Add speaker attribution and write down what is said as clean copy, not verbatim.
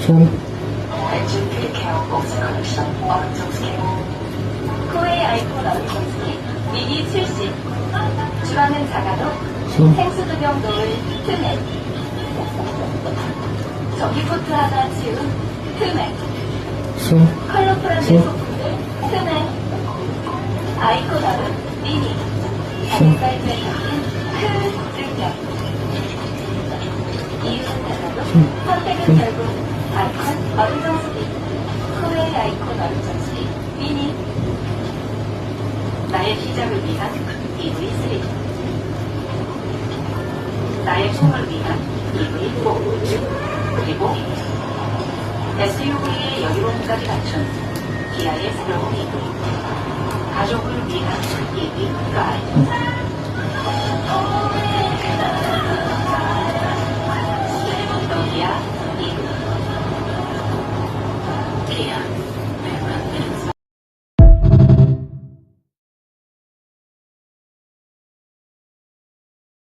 Speaker 1: 손,
Speaker 2: 배출 케어 복스 컬렉션 어른정 스캔 코웨이 아이콘 어른정 스캔 미니 70 주방은 작아도
Speaker 1: 손,
Speaker 2: 생수두병 놓을 트맨 전기포트 하나 치운 트맨
Speaker 1: 손,
Speaker 2: 컬러풀한
Speaker 1: 손.
Speaker 2: 소품들 트맨 아이콘 어른 미니
Speaker 1: 손.
Speaker 2: 사이즈에 담긴 큰 등장 이유는 달라도 선택은
Speaker 1: 손.
Speaker 2: 결국 아이콘 어른정 스틱 코웨이 아이콘 어른정 스틱 미니 나의 시작을 위한 EV3 나의 꿈을 위한 EV4 그리고 SUV의 여유로움까지 갖춘 기아의 새로운 EV 가족을 위한 EV5 기아 EV 기아